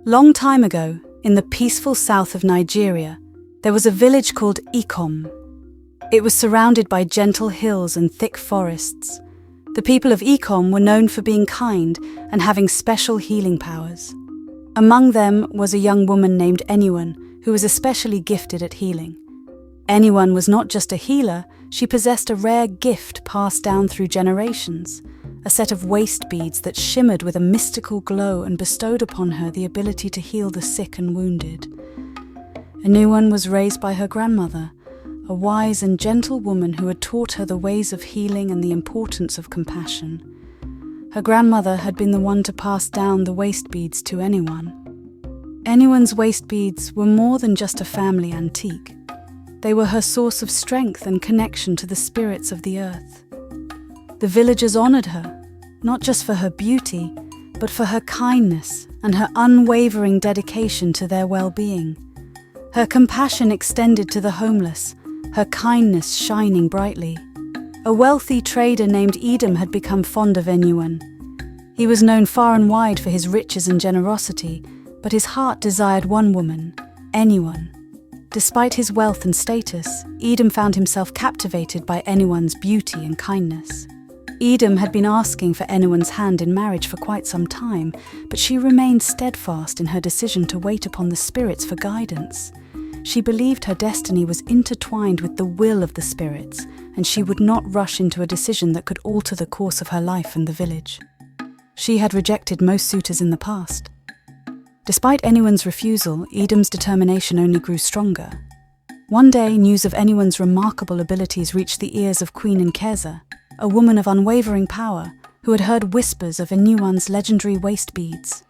Long time ago, in the peaceful south of Nigeria, there was a village called Ikom. It was surrounded by gentle hills and thick forests. The people of Ikom were known for being kind and having special healing powers. Among them was a young woman named Enewan, who was especially gifted at healing. Enewan was not just a healer, she possessed a rare gift passed down through generations, a set of waistbeads that shimmered with a mystical glow and bestowed upon her the ability to heal the sick and wounded. Enewan was raised by her grandmother, a wise and gentle woman who had taught her the ways of healing and the importance of compassion. Her grandmother had been the one to pass down the waistbeads to Enewan. Enewan's waistbeads were more than just a family antique. They were her source of strength and connection to the spirits of the earth. The villagers honored her, not just for her beauty, but for her kindness and her unwavering dedication to their well-being. Her compassion extended to the homeless, her kindness shining brightly. A wealthy trader named Edom had become fond of Enewan. He was known far and wide for his riches and generosity, but his heart desired one woman, Enewan. Despite his wealth and status, Edom found himself captivated by Enewan's beauty and kindness. Edom had been asking for Enewan's hand in marriage for quite some time, but she remained steadfast in her decision to wait upon the spirits for guidance. She believed her destiny was intertwined with the will of the spirits, and she would not rush into a decision that could alter the course of her life and the village. She had rejected most suitors in the past. Despite Enewan's refusal, Edom's determination only grew stronger. One day, news of Enewan's remarkable abilities reached the ears of Queen Nkeza, a woman of unwavering power who had heard whispers of Enewan's legendary waist beads.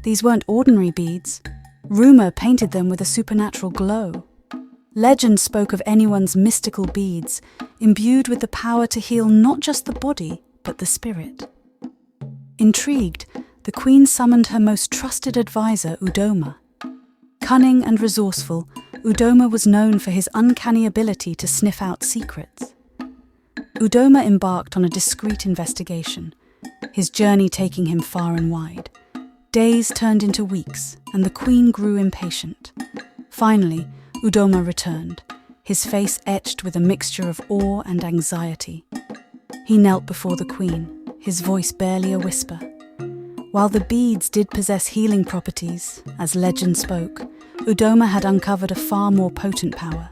These weren't ordinary beads. Rumor painted them with a supernatural glow. Legend spoke of Enewan's mystical beads, imbued with the power to heal not just the body, but the spirit. Intrigued, the queen summoned her most trusted advisor, Umoh. Cunning and resourceful, Umoh was known for his uncanny ability to sniff out secrets. Umoh embarked on a discreet investigation, his journey taking him far and wide. Days turned into weeks, and the queen grew impatient. Finally, Umoh returned, his face etched with a mixture of awe and anxiety. He knelt before the queen, his voice barely a whisper. While the beads did possess healing properties, as legend spoke, Umoh had uncovered a far more potent power.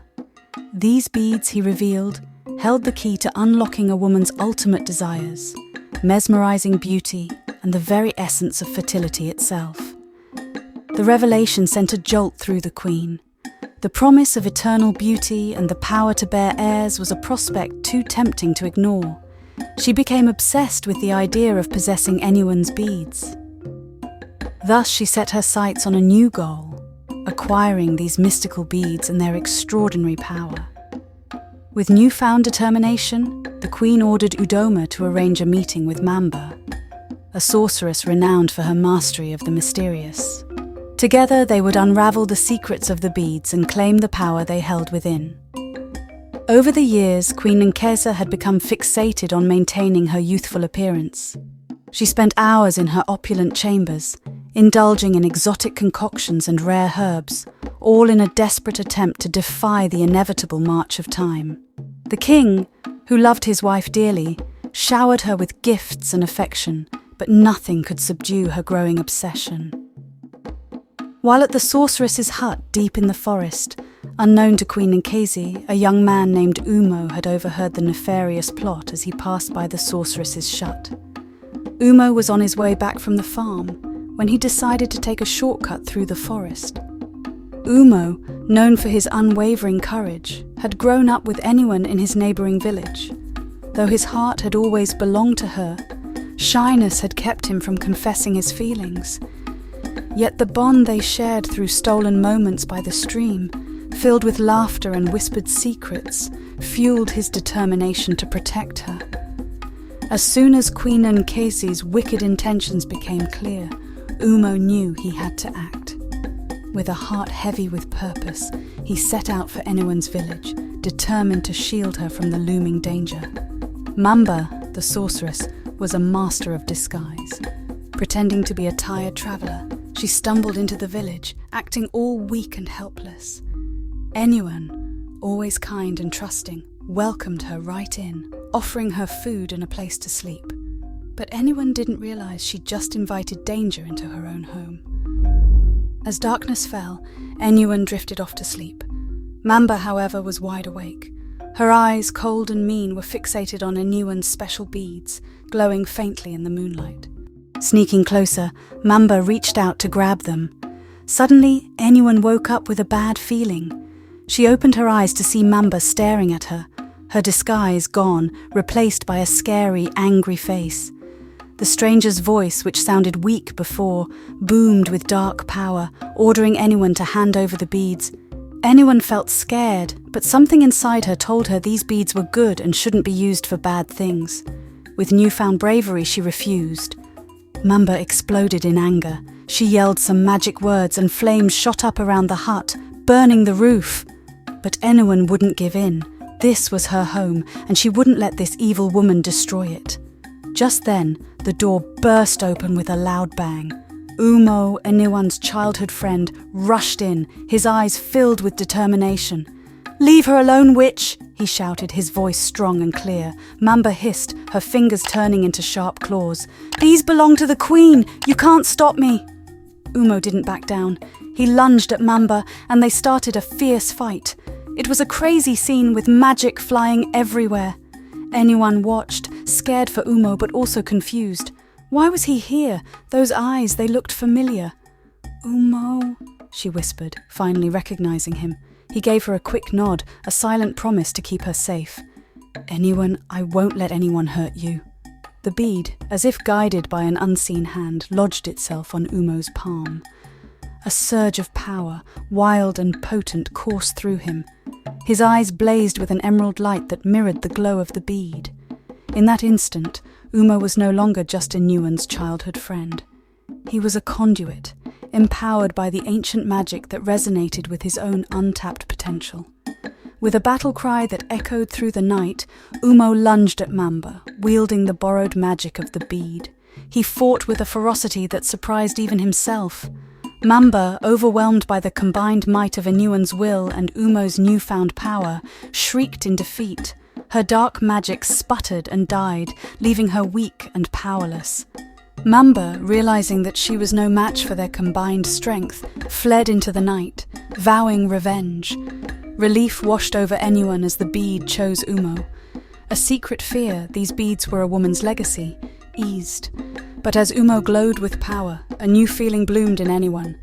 These beads, he revealed, held the key to unlocking a woman's ultimate desires, mesmerizing beauty, and the very essence of fertility itself. The revelation sent a jolt through the queen. The promise of eternal beauty and the power to bear heirs was a prospect too tempting to ignore. She became obsessed with the idea of possessing Enewan's beads. Thus she set her sights on a new goal, acquiring these mystical beads and their extraordinary power. With newfound determination, the queen ordered Umoh to arrange a meeting with Mamba, a sorceress renowned for her mastery of the mysterious. Together they would unravel the secrets of the beads and claim the power they held within. Over the years, Queen Nkeza had become fixated on maintaining her youthful appearance. She spent hours in her opulent chambers, indulging in exotic concoctions and rare herbs, all in a desperate attempt to defy the inevitable march of time. The king, who loved his wife dearly, showered her with gifts and affection, but nothing could subdue her growing obsession. While at the sorceress's hut deep in the forest, unknown to Queen Nkeza, a young man named Umoh had overheard the nefarious plot as he passed by the sorceress's hut. Umoh was on his way back from the farm when he decided to take a shortcut through the forest. Umoh, known for his unwavering courage, had grown up with Enewan in his neighbouring village. Though his heart had always belonged to her, shyness had kept him from confessing his feelings. Yet the bond they shared through stolen moments by the stream, filled with laughter and whispered secrets, fueled his determination to protect her. As soon as Queen Nkezi's wicked intentions became clear, Umoh knew he had to act. With a heart heavy with purpose, he set out for Enewan's village, determined to shield her from the looming danger. Mamba, the sorceress, was a master of disguise. Pretending to be a tired traveller, She stumbled into the village, acting all weak and helpless. Enewan, always kind and trusting, welcomed her right in, offering her food and a place to sleep. But Enewan didn't realize she'd just invited danger into her own home. As darkness fell, Enewan drifted off to sleep. Mamba, however, was wide awake. Her eyes, cold and mean, were fixated on Enewan's special beads, glowing faintly in the moonlight. Sneaking closer, Mamba reached out to grab them. Suddenly, Enewan woke up with a bad feeling. She opened her eyes to see Mamba staring at her, her disguise gone, replaced by a scary, angry face. The stranger's voice, which sounded weak before, boomed with dark power, ordering Enewan to hand over the beads. Enewan felt scared, but something inside her told her these beads were good and shouldn't be used for bad things. With newfound bravery, she refused. Mamba exploded in anger. She yelled some magic words and flames shot up around the hut, burning the roof. But Enewan wouldn't give in. This was her home, and she wouldn't let this evil woman destroy it. Just then, the door burst open with a loud bang. Umoh, Enewan's childhood friend, rushed in, his eyes filled with determination. "Leave her alone, witch!" he shouted, his voice strong and clear. Mamba hissed, her fingers turning into sharp claws. "These belong to the queen! You can't stop me!" Umoh didn't back down. He lunged at Mamba, and they started a fierce fight. It was a crazy scene with magic flying everywhere. Enewan watched, scared for Umoh but also confused. Why was he here? Those eyes, they looked familiar. "Umoh," she whispered, finally recognizing him. He gave her a quick nod, a silent promise to keep her safe. "Enewan, I won't let anyone hurt you." The bead, as if guided by an unseen hand, lodged itself on Umoh's palm. A surge of power, wild and potent, coursed through him. His eyes blazed with an emerald light that mirrored the glow of the bead. In that instant, Umoh was no longer just Enewan's childhood friend. He was a conduit, empowered by the ancient magic that resonated with his own untapped potential. With a battle cry that echoed through the night, Umoh lunged at Mamba, wielding the borrowed magic of the bead. He fought with a ferocity that surprised even himself. Mamba, overwhelmed by the combined might of Enewan's will and Umoh's newfound power, shrieked in defeat. Her dark magic sputtered and died, leaving her weak and powerless. Mamba, realizing that she was no match for their combined strength, fled into the night, vowing revenge. Relief washed over Enewan as the bead chose Umoh. A secret fear, these beads were a woman's legacy, eased. But as Umoh glowed with power, a new feeling bloomed in Enewan.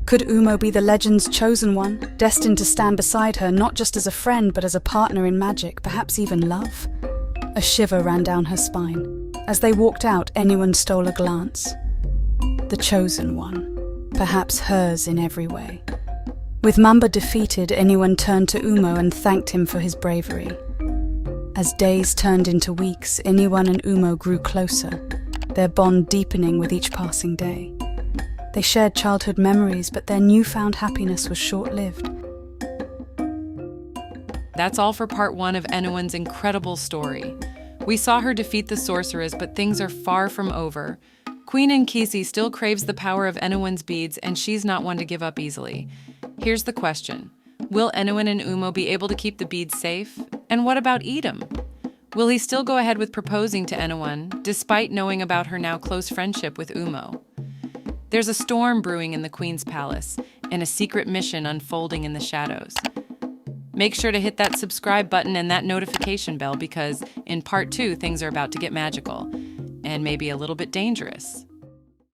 Could Umoh be the legend's chosen one, destined to stand beside her not just as a friend but as a partner in magic, perhaps even love? A shiver ran down her spine. As they walked out, Enewan stole a glance. The chosen one, perhaps hers in every way. With Mamba defeated, Enewan turned to Umoh and thanked him for his bravery. As days turned into weeks, Enewan and Umoh grew closer, their bond deepening with each passing day. They shared childhood memories, but their newfound happiness was short-lived. That's all for part 1 of Enewan's incredible story. We saw her defeat the sorceress, but things are far from over. Queen Nkisi still craves the power of Enewan's beads, and she's not one to give up easily. Here's the question. Will Enewan and Umoh be able to keep the beads safe? And what about Edom? Will he still go ahead with proposing to Enewan, despite knowing about her now close friendship with Umoh? There's a storm brewing in the Queen's palace, and a secret mission unfolding in the shadows. Make sure to hit that subscribe button and that notification bell because in part 2, things are about to get magical, and maybe a little bit dangerous.